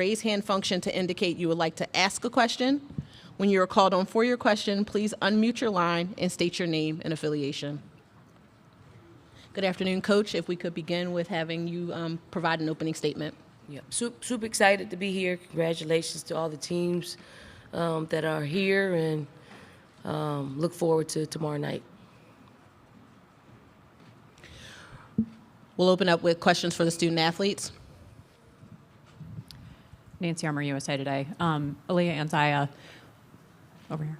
raise hand function to indicate you would like to ask a question. When you are called on for your question, please unmute your line and state your name and affiliation. Good afternoon, Coach. If we could begin with having you provide an opening statement. Yep. Super excited to be here. Congratulations to all the teams that are here, and look forward to tomorrow night. We'll open up with questions for the student athletes. Nancy Armour, USA Today. Aaliyah Anzaya, over here.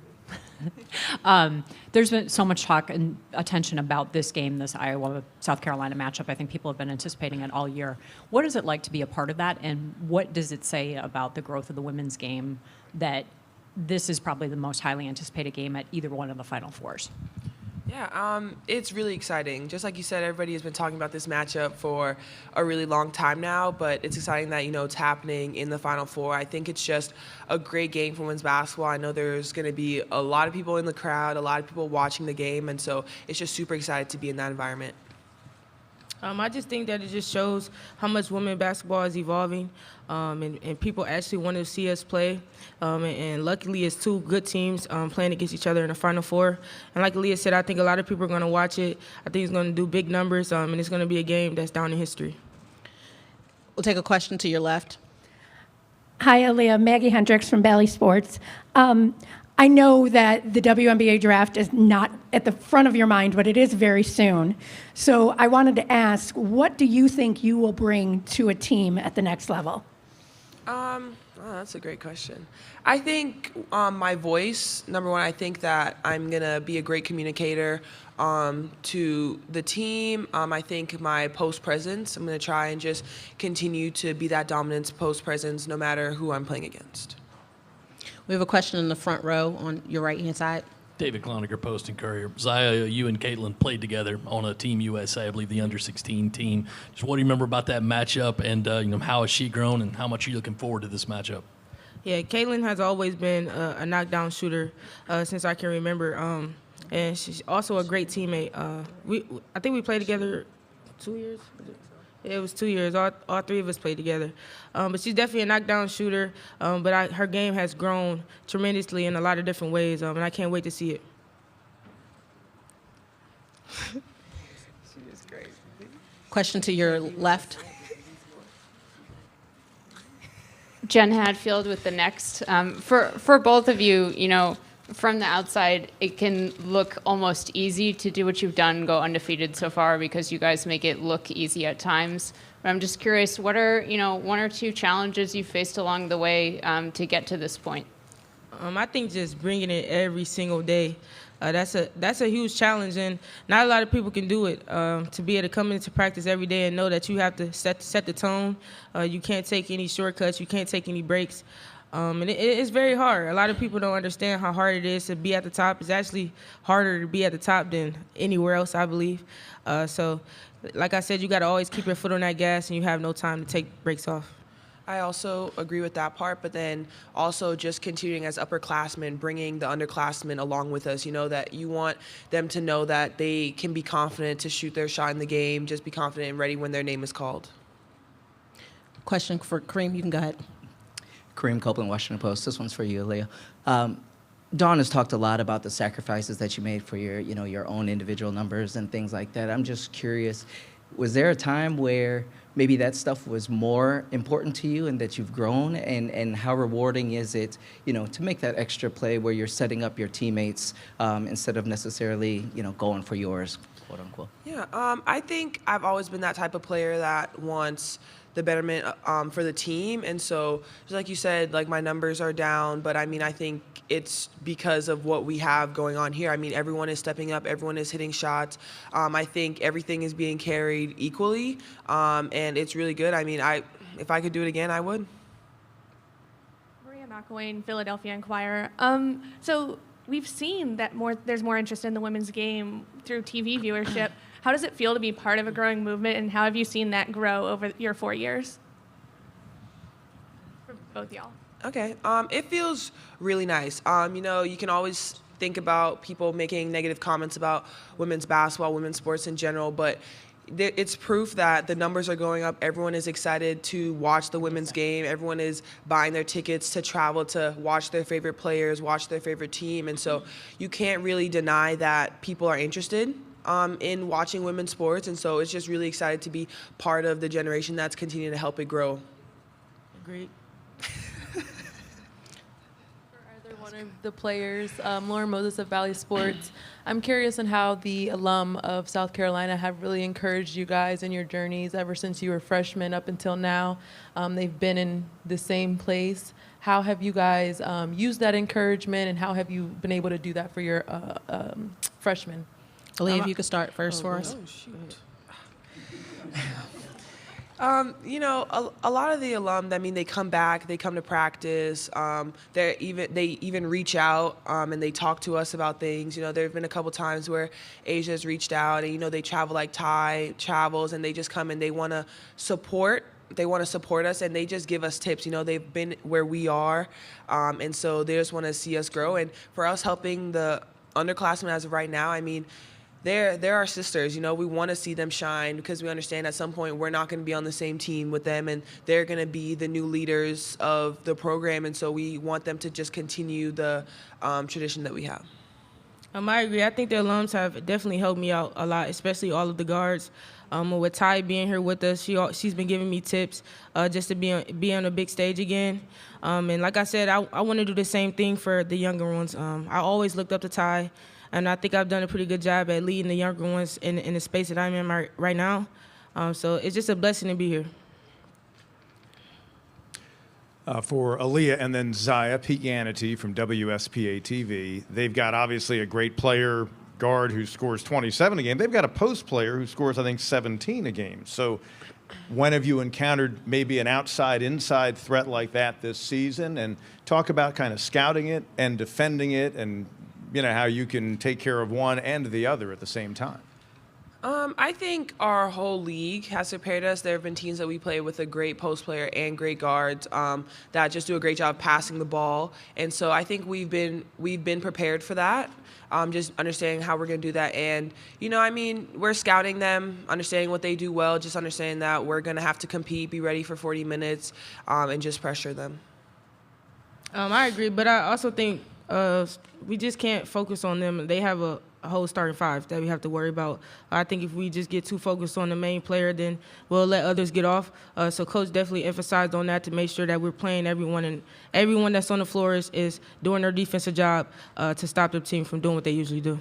There's been so much talk and attention about this game, this Iowa-South Carolina matchup. I think people have been anticipating it all year. What is it like to be a part of that, and what does it say about the growth of the women's game that this is probably the most highly anticipated game at either one of the Final Fours? Yeah, it's really exciting. Just like you said, everybody has been talking about this matchup for a really long time now, but it's exciting that, it's happening in the Final Four. I think it's just a great game for women's basketball. I know there's going to be a lot of people in the crowd, a lot of people watching the game, and so it's just super excited to be in that environment. I just think that it just shows how much women's basketball is evolving, and people actually want to see us play. And luckily, it's two good teams playing against each other in the Final Four. And like Aaliyah said, I think a lot of people are going to watch it. I think it's going to do big numbers, and it's going to be a game that's down in history. We'll take a question to your left. Hi, Aaliyah. Maggie Hendricks from Bally Sports. I know that the WNBA draft is not at the front of your mind, but it is very soon. So I wanted to ask, what do you think you will bring to a team at the next level? That's a great question. I think my voice, number one, I think that I'm going to be a great communicator to the team. I think my post presence, I'm going to try and just continue to be that dominant post presence no matter who I'm playing against. We have a question in the front row on your right-hand side. David Cloninger, Post and Courier. Zaya, you and Caitlin played together on a Team USA, I believe the under-16 team. Just what do you remember about that matchup, and how has she grown, and how much are you looking forward to this matchup? Yeah, Caitlin has always been a knockdown shooter since I can remember, and she's also a great teammate. I think we played together 2 years. It was 2 years. All three of us played together. But she's definitely a knockdown shooter. But her game has grown tremendously in a lot of different ways, and I can't wait to see it. She is great. Question to your left. Jen Hadfield with The Next. For both of you, from the outside, it can look almost easy to do what you've done, go undefeated so far, because you guys make it look easy at times. But I'm just curious, what are, one or two challenges you faced along the way to get to this point? I think just bringing it every single day. That's a huge challenge, and not a lot of people can do it. To be able to come into practice every day and know that you have to set the tone. You can't take any shortcuts. You can't take any breaks. And it's very hard. A lot of people don't understand how hard it is to be at the top. It's actually harder to be at the top than anywhere else, I believe. So, like I said, you got to always keep your foot on that gas, and you have no time to take breaks off. I also agree with that part, but then also just continuing as upperclassmen, bringing the underclassmen along with us, that you want them to know that they can be confident to shoot their shot in the game, just be confident and ready when their name is called. Question for Kareem. You can go ahead. Kareem Copeland, Washington Post. This one's for you, Aaliyah. Dawn has talked a lot about the sacrifices that you made for your own individual numbers and things like that. I'm just curious, was there a time where maybe that stuff was more important to you and that you've grown, and how rewarding is it, to make that extra play where you're setting up your teammates instead of necessarily, going for yours, quote unquote? Yeah, I think I've always been that type of player that wants the betterment for the team. And so, just like you said, my numbers are down, but I think it's because of what we have going on here. Everyone is stepping up, everyone is hitting shots. I think everything is being carried equally, and it's really good. If I could do it again, I would. Maria McElwain, Philadelphia Inquirer. So we've seen that there's more interest in the women's game through TV viewership. How does it feel to be part of a growing movement, and how have you seen that grow over your 4 years? For both y'all. Okay. It feels really nice. You can always think about people making negative comments about women's basketball, women's sports in general, but it's proof that the numbers are going up. Everyone is excited to watch the women's game. Everyone is buying their tickets to travel to watch their favorite players, watch their favorite team. And so you can't really deny that people are interested in watching women's sports. And so it's just really excited to be part of the generation that's continuing to help it grow. Agreed. One of the players, Lauren Moses of Valley Sports. I'm curious on how the alum of South Carolina have really encouraged you guys in your journeys ever since you were freshmen up until now. They've been in the same place. How have you guys used that encouragement, and how have you been able to do that for your freshmen? Aaliyah, if you could start first for us. Oh, shoot. A lot of the alum, they come back, they come to practice. They even reach out and they talk to us about things. There have been a couple times where Asia's reached out, and they travel like Ty travels, and they just come and they want to support. They want to support us, and they just give us tips. They've been where we are, and so they just want to see us grow. And for us helping the underclassmen as of right now, they're our sisters. We want to see them shine because we understand at some point we're not going to be on the same team with them, and they're going to be the new leaders of the program. And so we want them to just continue the tradition that we have. I agree. I think the alums have definitely helped me out a lot, especially all of the guards. With Ty being here with us, she's been giving me tips just to be on a big stage again. And like I said, I want to do the same thing for the younger ones. I always looked up to Ty. And I think I've done a pretty good job at leading the younger ones in the space that I'm in right now. So it's just a blessing to be here. For Aaliyah and then Zaya, Pete Yanity from WSPA TV. They've got obviously a great player guard who scores 27 a game. They've got a post player who scores, I think, 17 a game. So when have you encountered maybe an outside-inside threat like that this season? And talk about kind of scouting it and defending it, and how you can take care of one and the other at the same time. I think our whole league has prepared us. There have been teams that we play with a great post player and great guards that just do a great job passing the ball. And so I think we've been prepared for that, just understanding how we're going to do that. And, we're scouting them, understanding what they do well, just understanding that we're going to have to compete, be ready for 40 minutes, and just pressure them. I agree, but I also think we just can't focus on them. They have a whole starting five that we have to worry about. I think if we just get too focused on the main player, then we'll let others get off. So Coach definitely emphasized on that to make sure that we're playing everyone, and everyone that's on the floor is doing their defensive job to stop the team from doing what they usually do.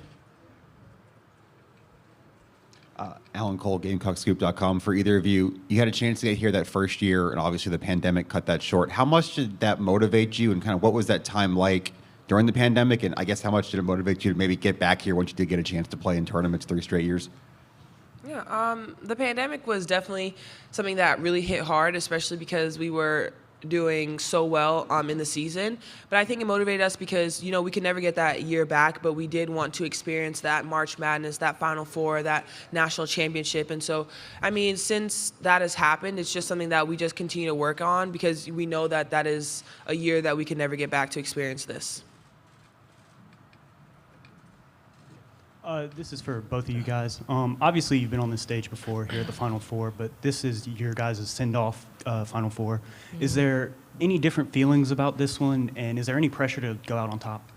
Alan Cole, GamecockScoop.com. For either of you, you had a chance to get here that first year, and obviously the pandemic cut that short. How much did that motivate you, and kind of what was that time like during the pandemic, and I guess how much did it motivate you to maybe get back here once you did get a chance to play in tournaments 3 straight years? Yeah, the pandemic was definitely something that really hit hard, especially because we were doing so well in the season. But I think it motivated us because, we could never get that year back, but we did want to experience that March Madness, that Final Four, that national championship. And so, since that has happened, it's just something that we just continue to work on because we know that that is a year that we can never get back to experience this. This is for both of you guys. Obviously, you've been on this stage before here at the Final Four, but this is your guys' send-off Final Four. Mm-hmm. Is there any different feelings about this one, and is there any pressure to go out on top?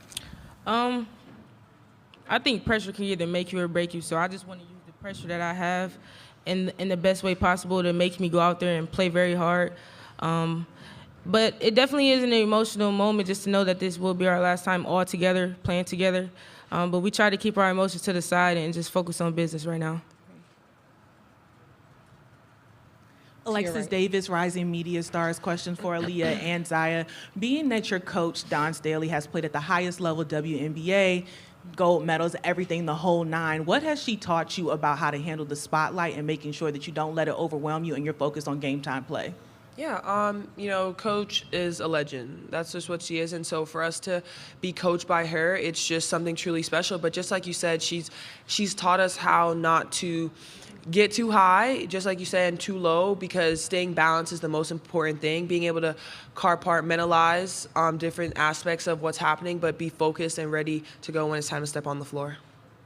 I think pressure can either make you or break you, so I just want to use the pressure that I have in the best way possible to make me go out there and play very hard. But it definitely is an emotional moment just to know that this will be our last time all together, playing together. But we try to keep our emotions to the side and just focus on business right now. Alexis Davis, Rising Media Stars. Question for Aaliyah and Zaya. Being that your coach, Don Staley, has played at the highest level, WNBA, gold medals, everything, the whole nine, what has she taught you about how to handle the spotlight and making sure that you don't let it overwhelm you and you're focused on game time play? Yeah, Coach is a legend. That's just what she is. And so for us to be coached by her, it's just something truly special. But just like you said, she's taught us how not to get too high, just like you said, and too low, because staying balanced is the most important thing. Being able to compartmentalize different aspects of what's happening, but be focused and ready to go when it's time to step on the floor.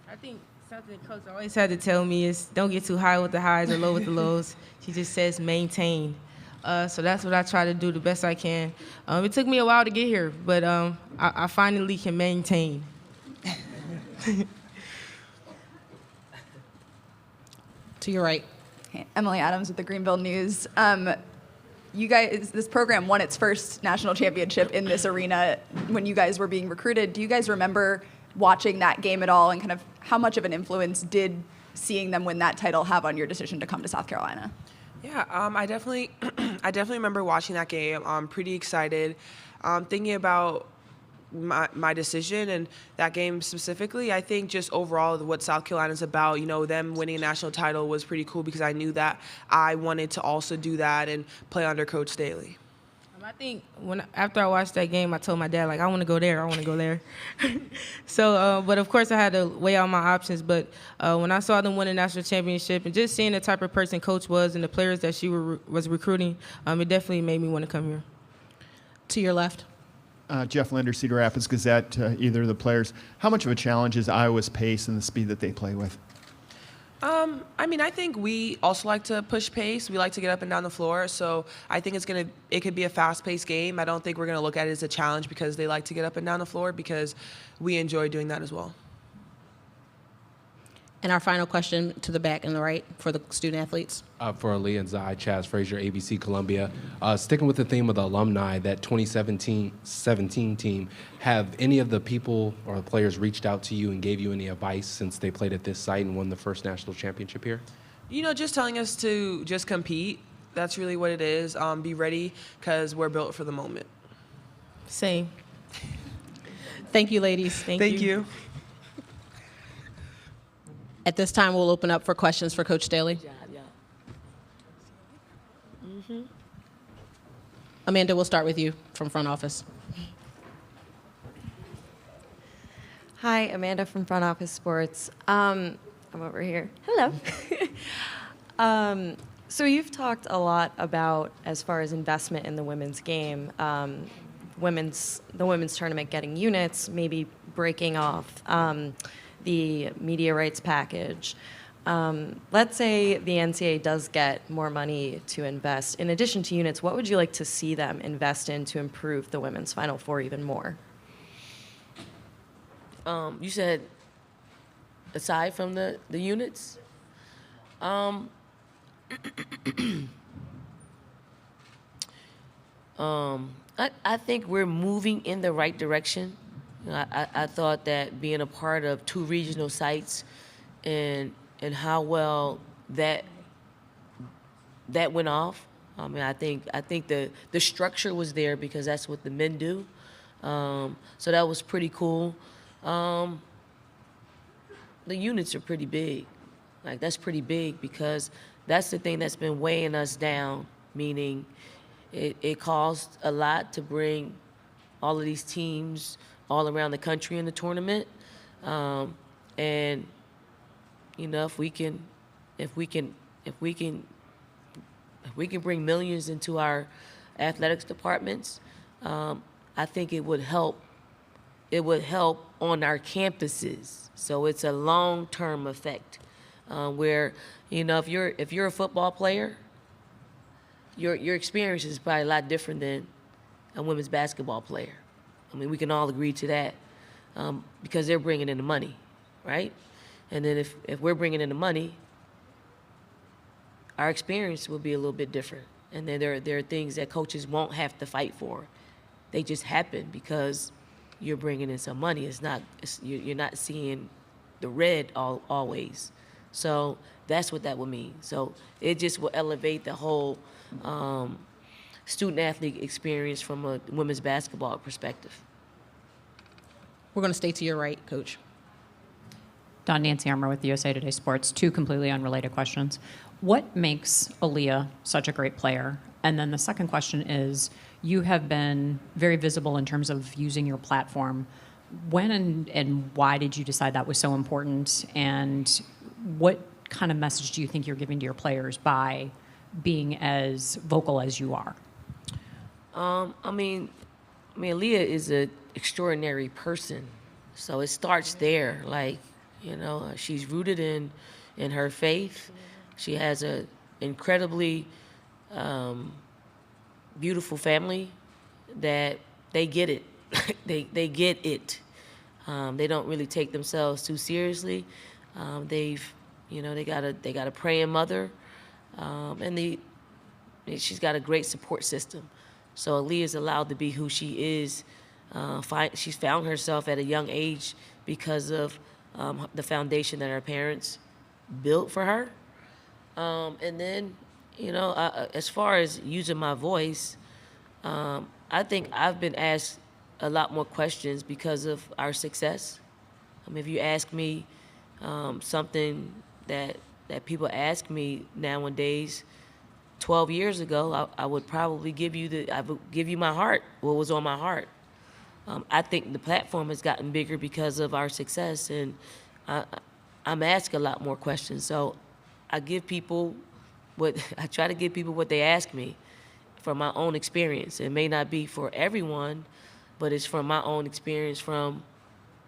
I think Something coach always had to tell me is don't get too high with the highs or low with the lows. She just says maintain. So that's what I try to do the best I can. It took me a while to get here, but I finally can maintain. To your right. Hey, Emily Adams with the Greenville News. You guys, this program won its first national championship in this arena when you guys were being recruited. Do you guys remember watching that game at all, and kind of how much of an influence did seeing them win that title have on your decision to come to South Carolina? Yeah, I definitely remember watching that game. I'm pretty excited. Thinking about my decision and that game specifically, I think just overall what South Carolina's about, you know, them winning a national title was pretty cool because I knew that I wanted to also do that and play under Coach Staley. I think after I watched that game, I told my dad, like, I want to go there, I want to go there. So, but of course I had to weigh out my options. But when I saw them win a national championship and just seeing the type of person Coach was and the players that she was recruiting, it definitely made me want to come here. To your left. Jeff Linder, Cedar Rapids Gazette, either of the players. How much of a challenge is Iowa's pace and the speed that they play with? I mean, I think we also like to push pace. We like to get up and down the floor. So I think it could be a fast-paced game. I don't think we're going to look at it as a challenge because they like to get up and down the floor because we enjoy doing that as well. And our final question to the back and the right for the student athletes. For Aaliyah and Zai, Chaz Frazier, ABC Columbia. Sticking with the theme of the alumni, that 2017 team, have any of the people or the players reached out to you and gave you any advice since they played at this site and won the first national championship here? You know, just telling us to just compete. That's really what it is. Be ready because we're built for the moment. Same. Thank you, ladies. Thank you. At this time, we'll open up for questions for Coach Staley. Amanda, we'll start with you from front office. Hi, Amanda from Front Office Sports. I'm over here. Hello. So you've talked a lot about, as far as investment in the women's game, the women's tournament getting units, maybe breaking off the media rights package. Let's say the NCAA does get more money to invest. In addition to units, what would you like to see them invest in to improve the women's Final Four even more? You said aside from the units? I think we're moving in the right direction. I thought that being a part of 2 regional sites and how well that went off. I mean, I think the structure was there because that's what the men do. So that was pretty cool. The units are pretty big. Like, that's pretty big because that's the thing that's been weighing us down, meaning it costs a lot to bring all of these teams all around the country in the tournament. And you know, if we can bring millions into our athletics departments, I think it would help. It would help on our campuses. So it's a long-term effect, where, you know, if you're a football player, your experience is probably a lot different than a women's basketball player. I mean, we can all agree to that, because they're bringing in the money, right? And then if we're bringing in the money, our experience will be a little bit different. And then there are things that coaches won't have to fight for. They just happen because you're bringing in some money. You're not seeing the red always. So that's what that would mean. So it just will elevate the whole student-athlete experience from a women's basketball perspective. We're going to stay to your right, Coach. Don Nancy Armour with USA Today Sports. 2 completely unrelated questions. What makes Aaliyah such a great player? And then the second question is, you have been very visible in terms of using your platform. When and why did you decide that was so important? And what kind of message do you think you're giving to your players by being as vocal as you are? I mean, Aaliyah is an extraordinary person. So it starts there. Like, She's rooted in her faith. She has a incredibly beautiful family that they get it. they get it. They don't really take themselves too seriously. They got a praying mother, and she's got a great support system. So Aaliyah is allowed to be who she is. She's found herself at a young age because of the foundation that her parents built for her. And then, as far as using my voice, I think I've been asked a lot more questions because of our success. If you ask me something that people ask me nowadays, 12 years ago, I would probably give you my heart, what was on my heart. I think the platform has gotten bigger because of our success, and I'm asked a lot more questions. So I try to give people what they ask me from my own experience. It may not be for everyone, but it's from my own experience from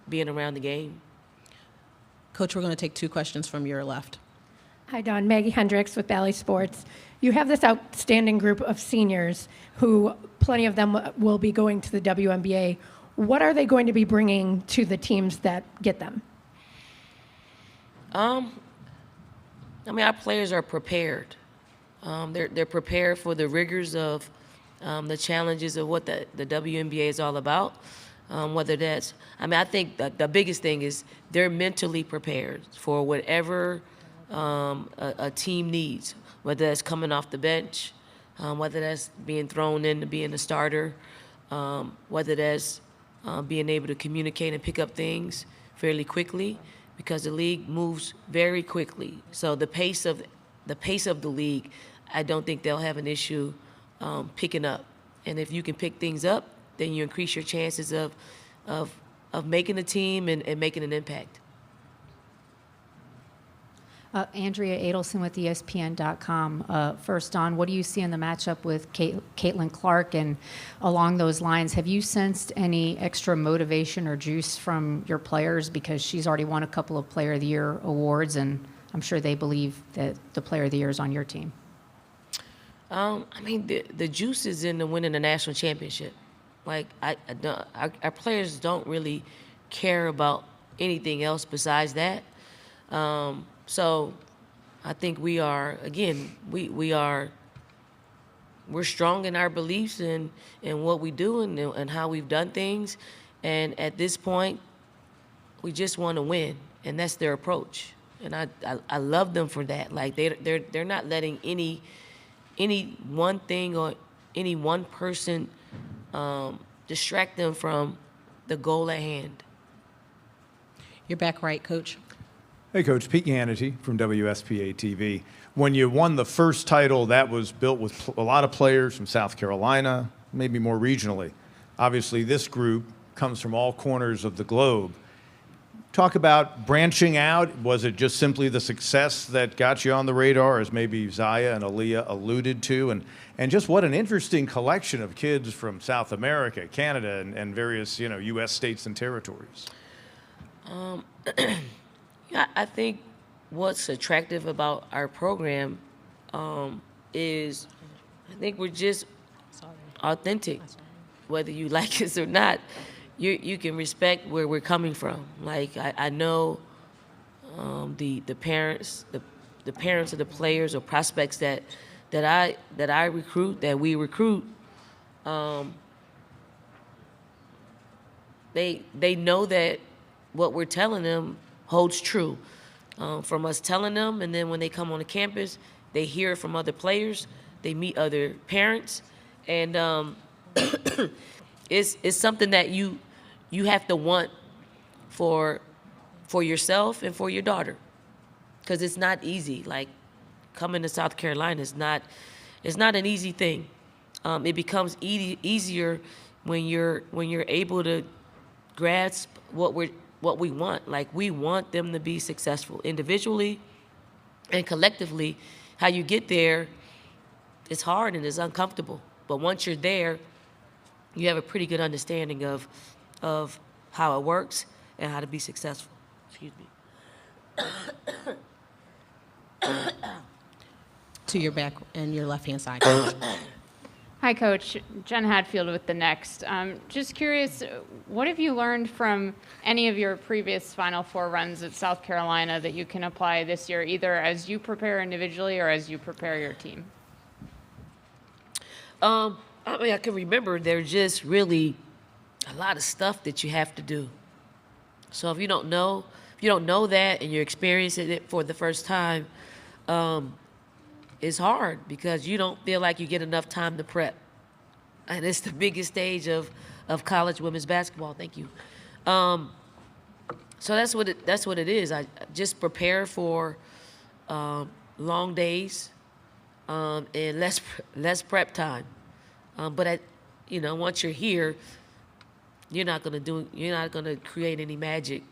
being around the game. Coach, we're going to take 2 questions from your left. Hi, Dawn. Maggie Hendricks with Bally Sports. You have this outstanding group of seniors who, plenty of them will be going to the WNBA. What are they going to be bringing to the teams that get them? Our players are prepared. They're prepared for the rigors of the challenges of what the WNBA is all about. Whether that's, I think the biggest thing is they're mentally prepared for whatever a team needs, whether that's coming off the bench, whether that's being thrown in to being a starter, whether that's being able to communicate and pick up things fairly quickly, because the league moves very quickly. So the pace of the league, I don't think they'll have an issue picking up. And if you can pick things up, then you increase your chances of making a team and making an impact. Andrea Adelson with ESPN.com. First on, what do you see in the matchup with Caitlin Clark? And along those lines, have you sensed any extra motivation or juice from your players? Because she's already won a couple of Player of the Year awards, and I'm sure they believe that the Player of the Year is on your team. The juice is in the winning the national championship. Our players don't really care about anything else besides that. So I think we are, again, we're strong in our beliefs and what we do and how we've done things. And at this point, we just want to win, and that's their approach. And I love them for that. They're not letting any one thing or any one person distract them from the goal at hand. You're back right, Coach. Hey, Coach. Pete Hannity from WSPA TV. When you won the first title, that was built with a lot of players from South Carolina, maybe more regionally. Obviously, this group comes from all corners of the globe. Talk about branching out. Was it just simply the success that got you on the radar, as maybe Zaya and Aaliyah alluded to? And just what an interesting collection of kids from South America, Canada, and various, U.S. states and territories. I think what's attractive about our program is I think we're just authentic. Whether you like us or not, you can respect where we're coming from. I know the parents, the parents of the players or prospects that I recruit, that we recruit. They know that what we're telling them holds true from us telling them, and then when they come on the campus, they hear it from other players, they meet other parents, and it's something that you have to want for yourself and for your daughter, because it's not easy. Coming to South Carolina is not an easy thing. It becomes easier when you're able to grasp what we want. We want them to be successful individually and collectively. How you get there, it's hard and it's uncomfortable. But once you're there, you have a pretty good understanding of how it works and how to be successful. Excuse me. To your back and your left-hand side, Coach. Hi, Coach. Jen Hadfield with The Next. Just curious, what have you learned from any of your previous Final Four runs at South Carolina that you can apply this year, either as you prepare individually or as you prepare your team? I mean, I can remember there's just really a lot of stuff that you have to do. So if you don't know that and you're experiencing it for the first time, it's hard because you don't feel like you get enough time to prep. And it's the biggest stage of college women's basketball. Thank you. So that's what it is. I just prepare for long days and less prep time. But once you're here, you're not gonna create any magic.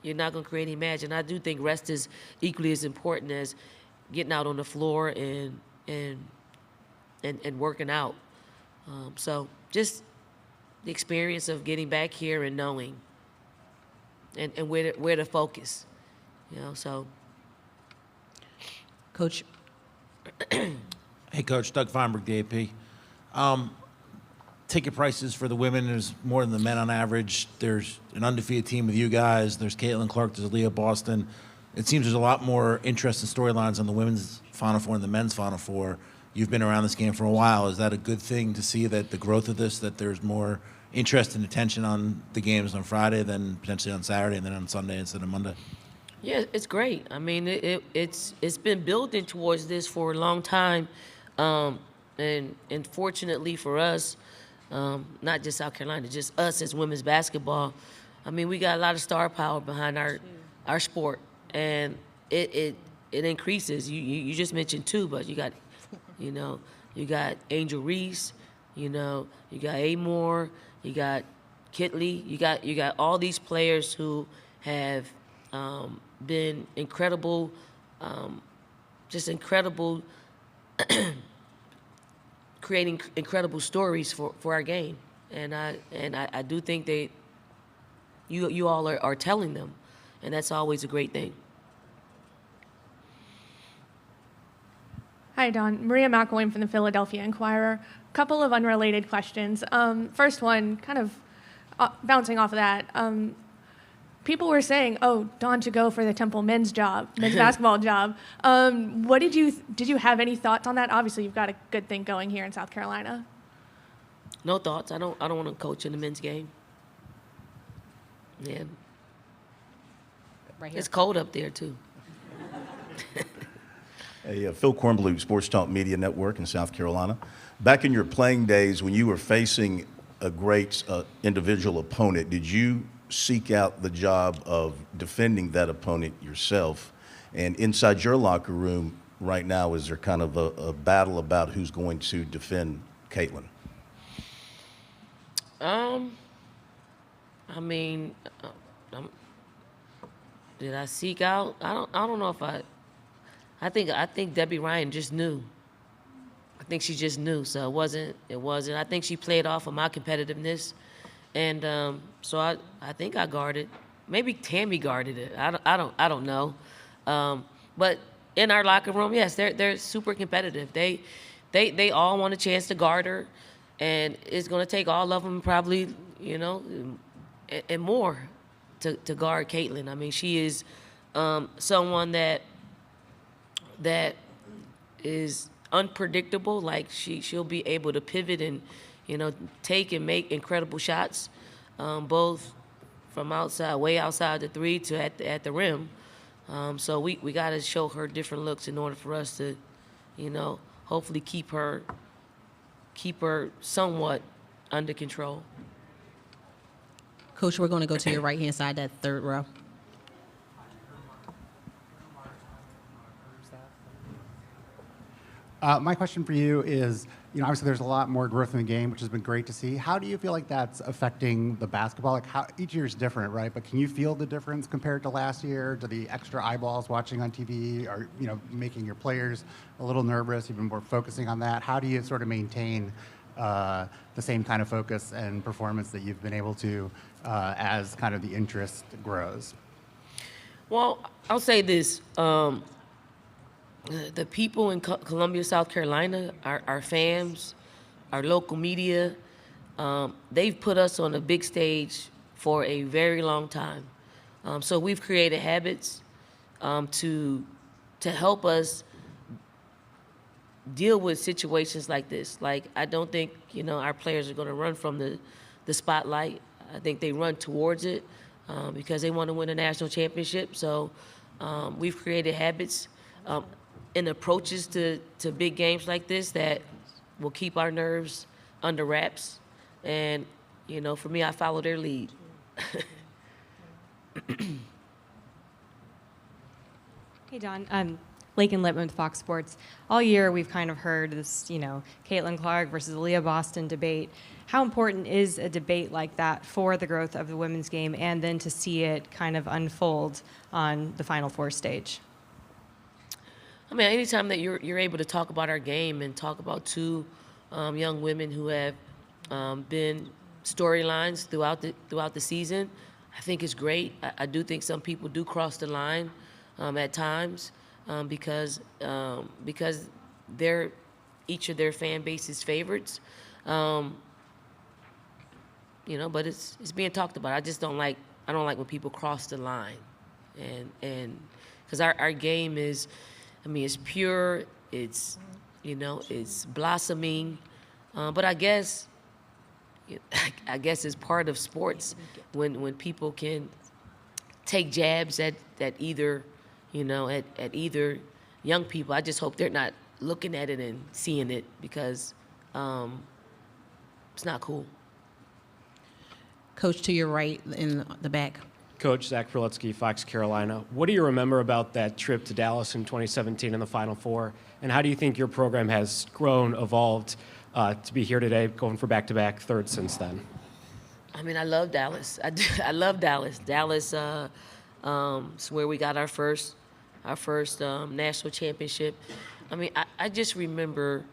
You're not gonna create any magic. And I do think rest is equally as important as getting out on the floor and working out. So just the experience of getting back here and knowing and where to focus, so. Coach. Hey, Coach, Doug Feinberg, the AP. Ticket prices for the women is more than the men on average. There's an undefeated team with you guys. There's Caitlin Clark, there's Leah Boston. It seems there's a lot more interest and storylines on the women's Final Four and the men's Final Four. You've been around this game for a while. Is that a good thing to see, that the growth of this, that there's more interest and attention on the games on Friday than potentially on Saturday and then on Sunday instead of Monday? Yeah, it's great. I mean, it's been building towards this for a long time, and fortunately for us, not just South Carolina, just us as women's basketball. I mean, we got a lot of star power behind our sport, and it increases. You just mentioned two, but you got Angel Reese, you got Amore, you got Kitley, you got all these players who have been incredible, just incredible, creating incredible stories for our game, and I do think you all are telling them, and that's always a great thing. Hi, Dawn. Maria McElwain from the Philadelphia Inquirer. Couple of unrelated questions. First one, kind of bouncing off of that. People were saying, "Oh, Dawn should go for the Temple men's basketball job." Did you have any thoughts on that? Obviously, you've got a good thing going here in South Carolina. No thoughts. I don't want to coach in the men's game. Yeah. Right here. It's cold up there too. Hey, Phil Kornbluth, Sports Talk Media Network in South Carolina. Back in your playing days, when you were facing a great individual opponent, did you seek out the job of defending that opponent yourself? And inside your locker room right now, is there kind of a battle about who's going to defend Caitlin? I mean, did I seek out? I don't know if I think Debbie Ryan just knew. I think she just knew, so it wasn't. I think she played off of my competitiveness, and so I think I guarded. Maybe Tammy guarded it. I don't know. But in our locker room, yes, they're super competitive. They all want a chance to guard her, and it's going to take all of them probably, and more to guard Caitlin. I mean, she is someone that is unpredictable. Like she'll be able to pivot and take and make incredible shots, both from way outside the three to at the rim. So we got to show her different looks in order for us to hopefully keep her somewhat under control. Coach, we're going to go to your right-hand side, that third row. My question for you is, obviously there's a lot more growth in the game, which has been great to see. How do you feel like that's affecting the basketball? Like each year is different, right? But can you feel the difference compared to last year? Do the extra eyeballs watching on TV are, making your players a little nervous? You've been more focusing on that. How do you sort of maintain the same kind of focus and performance that you've been able to as kind of the interest grows? Well, I'll say this. The people in Columbia, South Carolina, our fans, our local media, they've put us on a big stage for a very long time. So we've created habits to help us deal with situations like this. Like, I don't think, our players are going to run from the spotlight. I think they run towards it because they want to win a national championship. So we've created habits and approaches to big games like this that will keep our nerves under wraps. And, for me, I follow their lead. Hey, Don. Lakin Lippman with Fox Sports. All year we've kind of heard this, Caitlin Clark versus Aaliyah Boston debate. How important is a debate like that for the growth of the women's game and then to see it kind of unfold on the Final Four stage? I mean, anytime that you're able to talk about our game and talk about two young women who have been storylines throughout the season, I think it's great. I do think some people do cross the line at times because they're each of their fan base's favorites. But it's being talked about. I don't like when people cross the line, and because our game is, it's pure, it's blossoming, but I guess it's part of sports when people can take jabs at either at either young people. I just hope they're not looking at it and seeing it because it's not cool. Coach, to your right in the back. Coach Zach Proletsky, Fox Carolina. What do you remember about that trip to Dallas in 2017 in the Final Four? And how do you think your program has grown, evolved to be here today, going for back-to-back thirds since then? I love Dallas. I love Dallas. Dallas is where we got our first national championship. I just remember,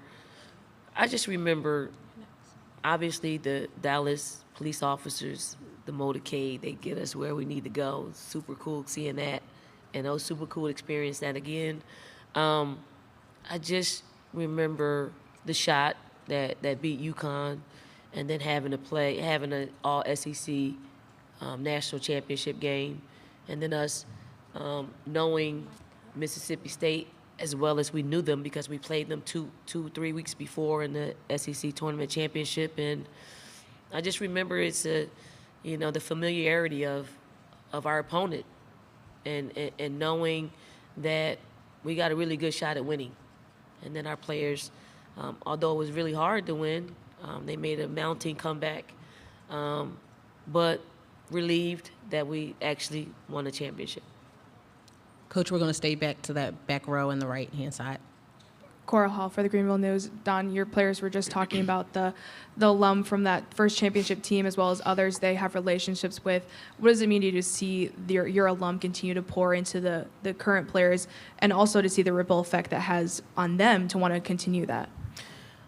obviously the Dallas police officers, the motorcade, they get us where we need to go. It's super cool seeing that, and it was super cool to experience that again. I just remember the shot that beat UConn, and then having an all SEC national championship game, and then us knowing Mississippi State as well as we knew them because we played them 3 weeks before in the SEC tournament championship, and I just remember it's the familiarity of our opponent, and knowing that we got a really good shot at winning, and then our players, although it was really hard to win, they made a mounting comeback, but relieved that we actually won a championship. Coach, we're going to stay back to that back row in the right-hand side. Cora Hall for the Greenville News. Don, your players were just talking about the alum from that first championship team as well as others they have relationships with. What does it mean to you to see your alum continue to pour into the current players and also to see the ripple effect that has on them to want to continue that?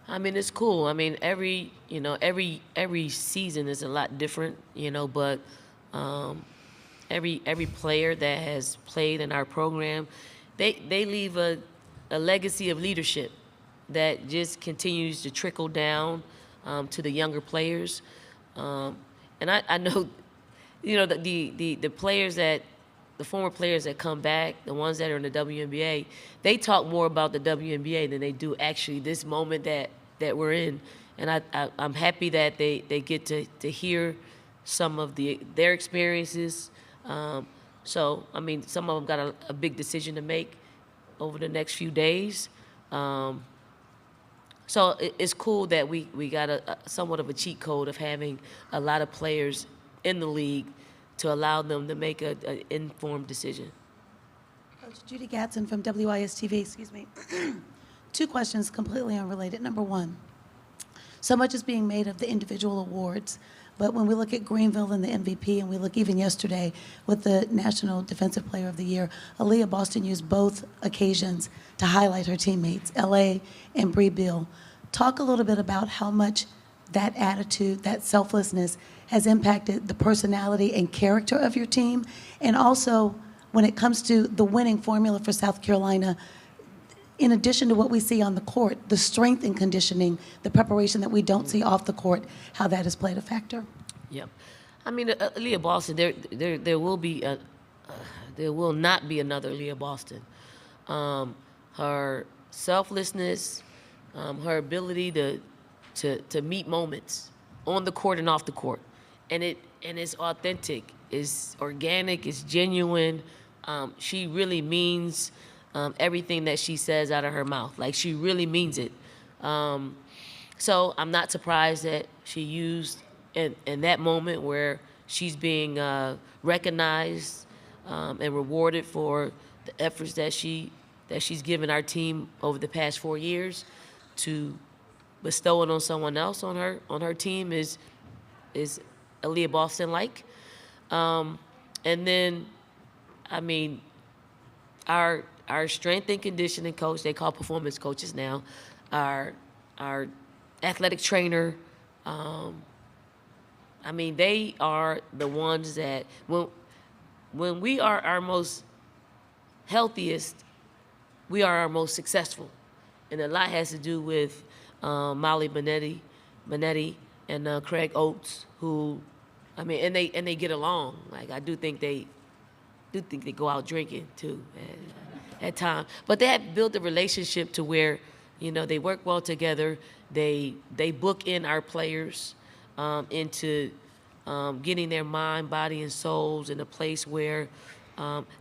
It's cool. Every season is a lot different, but every player that has played in our program, they leave a legacy of leadership that just continues to trickle down to the younger players. And I know, the players the former players that come back, the ones that are in the WNBA, they talk more about the WNBA than they do actually this moment that we're in. And I'm happy that they get to hear some of their experiences. Some of them got a big decision to make over the next few days. So it's cool that we got a somewhat of a cheat code of having a lot of players in the league to allow them to make an informed decision. Coach Judy Gatson from WIS-TV, excuse me. 2 questions completely unrelated. Number 1, so much is being made of the individual awards, but when we look at Greenville and the MVP, and we look even yesterday with the National Defensive Player of the Year, Aaliyah Boston used both occasions to highlight her teammates, LA and Bree Beal. Talk a little bit about how much that attitude, that selflessness has impacted the personality and character of your team, and also when it comes to the winning formula for South Carolina, in addition to what we see on the court, the strength and conditioning, the preparation that we don't see off the court, how that has played a factor? Yep. I mean, Leah Boston, there will not be another Leah Boston. Her selflessness, her ability to meet moments on the court and off the court, and it's authentic, it's organic, it's genuine. She really means everything that she says out of her mouth. Like, she really means it. So I'm not surprised that she used in that moment where she's being recognized and rewarded for the efforts that she's given our team over the past 4 years, to bestow it on someone else on her team is Aaliyah Boston-like. And then, I mean, our strength and conditioning coach, they call performance coaches now, our athletic trainer, I mean, they are the ones that, when we are our most healthiest, we are our most successful. And a lot has to do with Molly Benetti and Craig Oates, who, I mean, and they get along. Like, I do think they go out drinking too at times. But they have built a relationship to where, you know, they work well together. They book in our players into getting their mind, body, and souls in a place where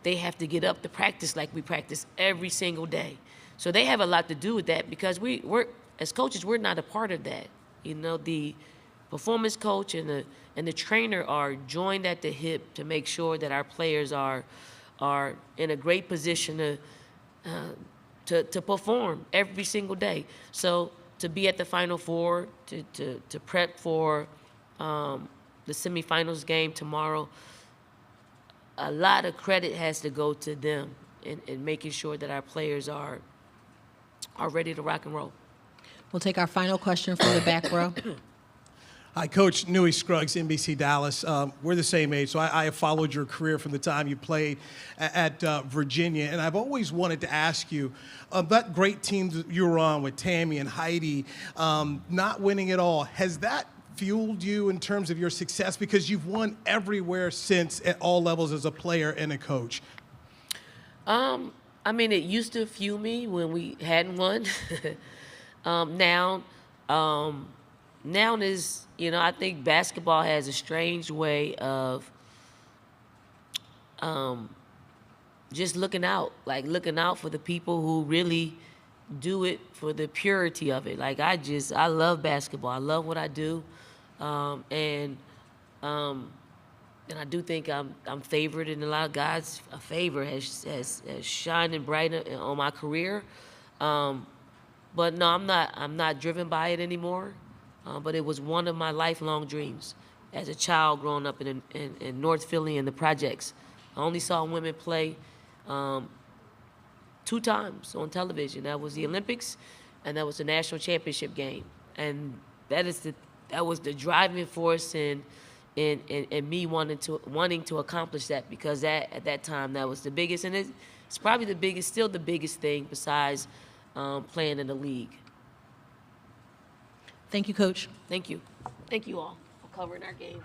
they have to get up to practice like we practice every single day. So they have a lot to do with that, because we're as coaches, we're not a part of that. You know, the performance coach and the trainer are joined at the hip to make sure that our players are in a great position to perform every single day. So to be at the Final Four, to prep for the semifinals game tomorrow, a lot of credit has to go to them in making sure that our players are ready to rock and roll. We'll take our final question from the back row. Hi, Coach Newey Scruggs, NBC Dallas. We're the same age, so I have followed your career from the time you played at Virginia, and I've always wanted to ask you, that great team that you were on with Tammy and Heidi, not winning it all, has that fueled you in terms of your success? Because you've won everywhere since, at all levels, as a player and a coach. I mean, it used to fuel me when we hadn't won. Now is, you know, I think basketball has a strange way of just looking out for the people who really do it for the purity of it. Like, I love basketball. I love what I do. And I do think I'm favored in a lot of God's favor has shined bright on my career. But no, I'm not driven by it anymore. But it was one of my lifelong dreams as a child growing up in North Philly in the projects. I only saw women play 2 times on television. That was the Olympics, and that was the national championship game. And that was the driving force in me wanting to accomplish that, because at that time that was the biggest, and it's probably still the biggest thing besides playing in the league. Thank you, Coach. Thank you. Thank you all for covering our game.